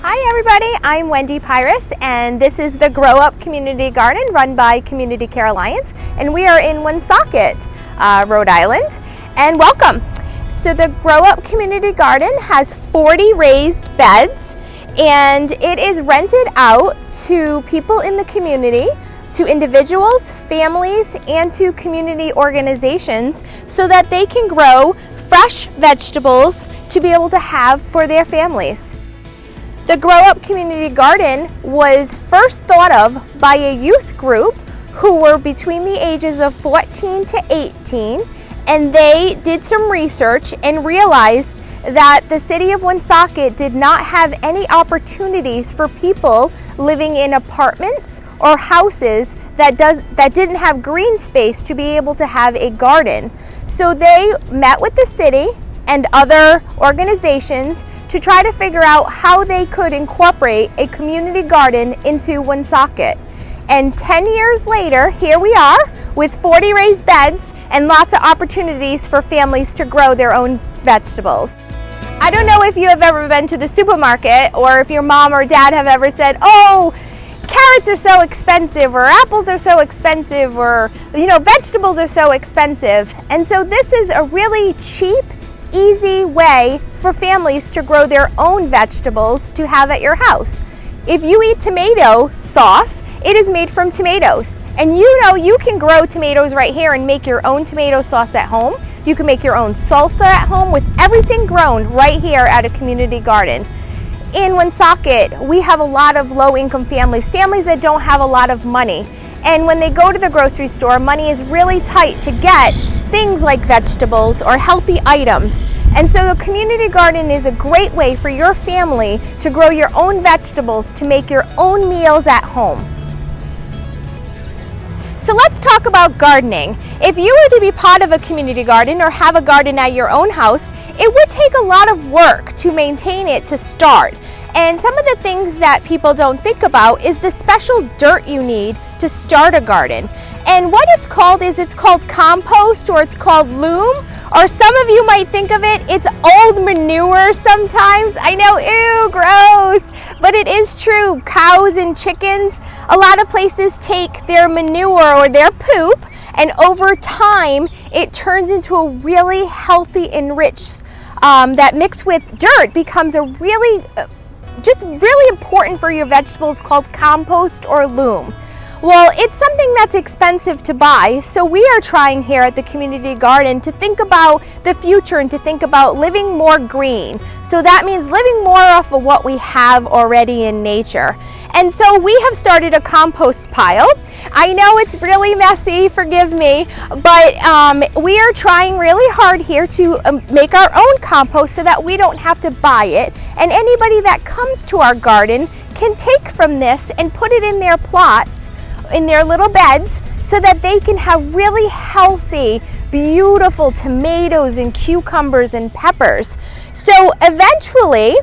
Hi everybody, I'm Wendy Pyrus and this is the Grow Up Community Garden run by Community Care Alliance, and we are in Woonsocket, Rhode Island, and welcome. So the Grow Up Community Garden has 40 raised beds and it is rented out to people in the community, to individuals, families, and to community organizations so that they can grow fresh vegetables to be able to have for their families. The Grow Up Community Garden was first thought of by a youth group who were between the ages of 14 to 18, and they did some research and realized that the city of Woonsocket did not have any opportunities for people living in apartments or houses that didn't have green space to be able to have a garden. So they met with the city and other organizations to try to figure out how they could incorporate a community garden into Woonsocket. And 10 years later, here we are with 40 raised beds and lots of opportunities for families to grow their own vegetables. I don't know if you have ever been to the supermarket or if your mom or dad have ever said, oh, carrots are so expensive, or apples are so expensive, or vegetables are so expensive. And so this is a really cheap, easy way for families to grow their own vegetables to have at your house. If you eat tomato sauce, it is made from tomatoes. And you can grow tomatoes right here and make your own tomato sauce at home. You can make your own salsa at home with everything grown right here at a community garden. In Woonsocket, we have a lot of low-income families that don't have a lot of money. And when they go to the grocery store, money is really tight to get things like vegetables or healthy items. And so the community garden is a great way for your family to grow your own vegetables, to make your own meals at home. So let's talk about gardening. If you were to be part of a community garden or have a garden at your own house, it would take a lot of work to maintain it to start. And some of the things that people don't think about is the special dirt you need to start a garden. And what it's called compost, or it's called loam, or some of you might think of it's old manure sometimes. I know, ew, gross, but it is true. Cows and chickens, a lot of places take their manure or their poop, and over time it turns into a really healthy, enriched, that mixed with dirt becomes a really important for your vegetables, called compost or loam. Well, it's something that's expensive to buy, so we are trying here at the community garden to think about the future and to think about living more green. So that means living more off of what we have already in nature. And so we have started a compost pile. I know it's really messy, forgive me, but we are trying really hard here to make our own compost so that we don't have to buy it. And anybody that comes to our garden can take from this and put it in their plots, in their little beds, so that they can have really healthy, beautiful tomatoes and cucumbers and peppers. So eventually,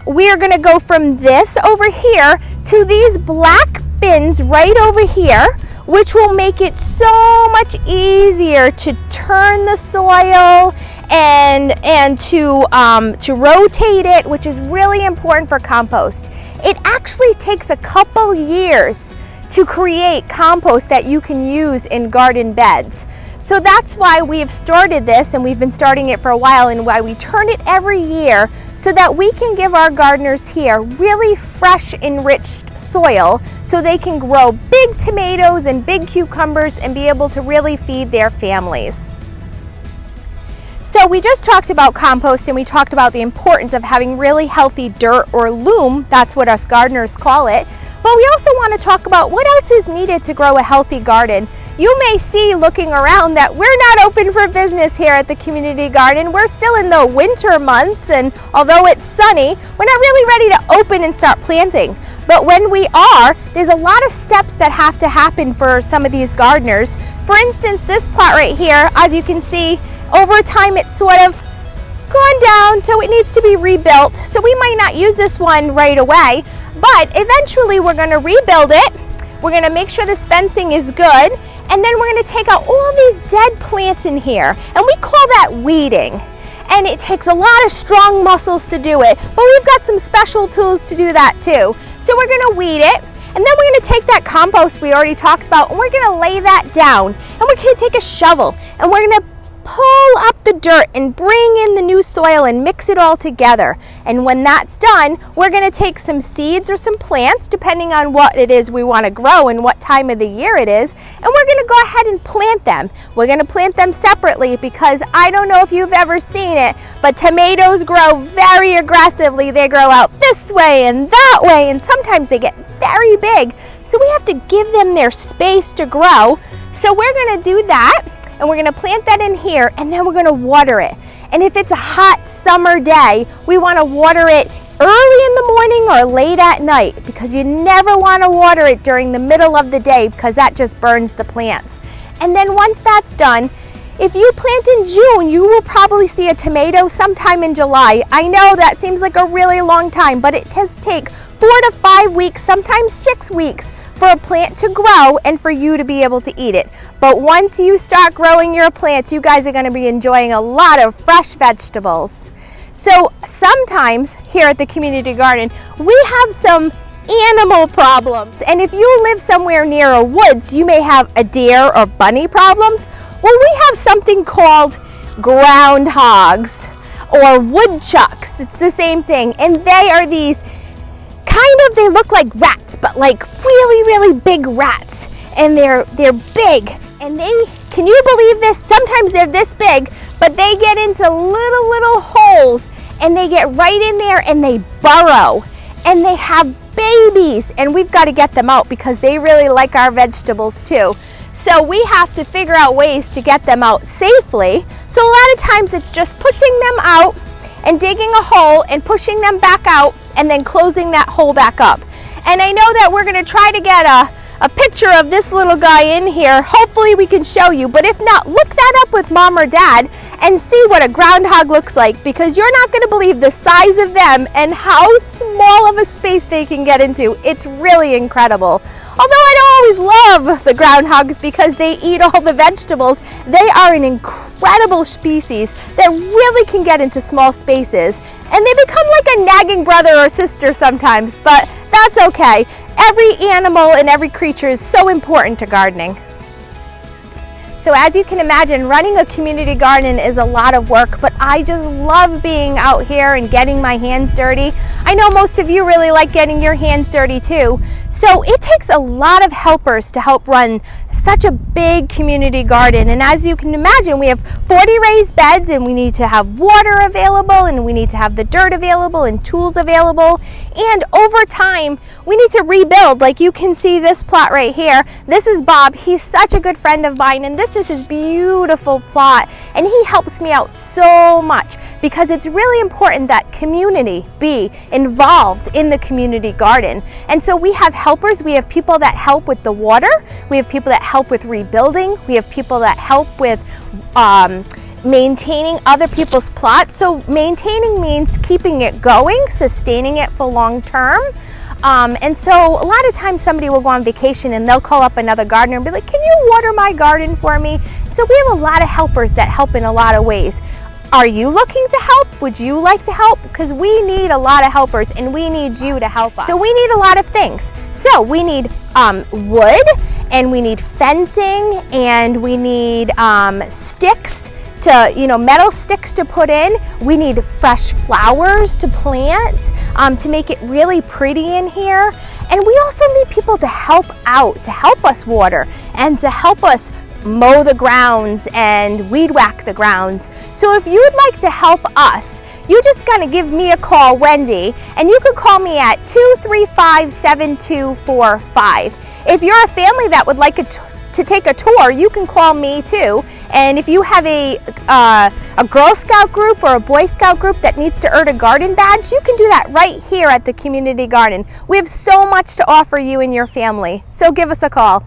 we are going to go from this over here to these black bins right over here, which will make it so much easier to turn the soil and to rotate it, which is really important for compost. It actually takes a couple years to create compost that you can use in garden beds. So that's why we have started this, and we've been starting it for a while, and why we turn it every year so that we can give our gardeners here really fresh, enriched soil so they can grow big tomatoes and big cucumbers and be able to really feed their families. So we just talked about compost, and we talked about the importance of having really healthy dirt or loam. That's what us gardeners call it. But we also want to talk about what else is needed to grow a healthy garden. You may see, looking around, that we're not open for business here at the community garden. We're still in the winter months, and although it's sunny, we're not really ready to open and start planting. But when we are, there's a lot of steps that have to happen for some of these gardeners. For instance, this plot right here, as you can see, over time it's sort of gone down, so it needs to be rebuilt. So we might not use this one right away, but eventually we're going to rebuild it. We're going to make sure this fencing is good, and then we're going to take out all these dead plants in here, and we call that weeding. And and it takes a lot of strong muscles to do it, but we've got some special tools to do that too. So we're gonna weed it, and then we're gonna take that compost we already talked about, and we're gonna lay that down, and we're gonna take a shovel, and we're gonna pull up the dirt and bring in the new soil and mix it all together. And when that's done, we're going to take some seeds or some plants, depending on what it is we want to grow and what time of the year it is, and we're going to go ahead and plant them. We're going to plant them separately because I don't know if you've ever seen it, but tomatoes grow very aggressively. They grow out this way and that way, and sometimes they get very big. So we have to give them their space to grow. So we're going to do that. And we're gonna plant that in here, and then we're gonna water it. And if it's a hot summer day, we wanna water it early in the morning or late at night, because you never wanna water it during the middle of the day because that just burns the plants. And then once that's done, if you plant in June, you will probably see a tomato sometime in July. I know that seems like a really long time, but it does take 4 to 5 weeks, sometimes 6 weeks, for a plant to grow and for you to be able to eat it. But once you start growing your plants, you guys are going to be enjoying a lot of fresh vegetables. So sometimes here at the community garden, we have some animal problems. And if you live somewhere near a woods, you may have a deer or bunny problems. Well, we have something called groundhogs or woodchucks. It's the same thing. And they are these they look like rats, but like really big rats, and they're big, and can you believe this? Sometimes they're this big, but they get into little holes, and they get right in there and they burrow, and they have babies, and we've got to get them out because they really like our vegetables too. So we have to figure out ways to get them out safely. So a lot of times it's just pushing them out and digging a hole and pushing them back out and then closing that hole back up. And I know that we're going to try to get a picture of this little guy in here. Hopefully we can show you, but if not, look that up with mom or dad and see what a groundhog looks like, because you're not going to believe the size of them and how small of a space they can get into. It's really incredible. Although I don't always love the groundhogs because they eat all the vegetables, they are an incredible species that really can get into small spaces, and they become like a nagging brother or sister sometimes, but that's okay. Every animal and every creature is so important to gardening. So as you can imagine, running a community garden is a lot of work, but I just love being out here and getting my hands dirty. I know most of you really like getting your hands dirty too. So it takes a lot of helpers to help run such a big community garden. And as you can imagine, we have 40 raised beds, and we need to have water available, and we need to have the dirt available and tools available. And over time, we need to rebuild. Like you can see this plot right here. This is Bob. He's such a good friend of mine, and this is his beautiful plot. And he helps me out so much because it's really important that community be involved in the community garden. And so we have helpers. We have people that help with the water. We have people that help with rebuilding. We have people that help with maintaining other people's plots. So maintaining means keeping it going, sustaining it for long term. And so a lot of times somebody will go on vacation and they'll call up another gardener and be like, can you water my garden for me? So we have a lot of helpers that help in a lot of ways. Are you looking to help? Would you like to help? Because we need a lot of helpers, and we need you to help us. So we need a lot of things. So we need wood, and we need fencing, and we need sticks to, metal sticks to put in. We need fresh flowers to plant to make it really pretty in here. And we also need people to help out, to help us water, and to help us mow the grounds and weed whack the grounds. So if you'd like to help us, you just gotta give me a call, Wendy, and you can call me at 235-7245. If you're a family that would like to take a tour, you can call me too. And if you have a Girl Scout group or a Boy Scout group that needs to earn a garden badge, you can do that right here at the community garden. We have so much to offer you and your family, so give us a call.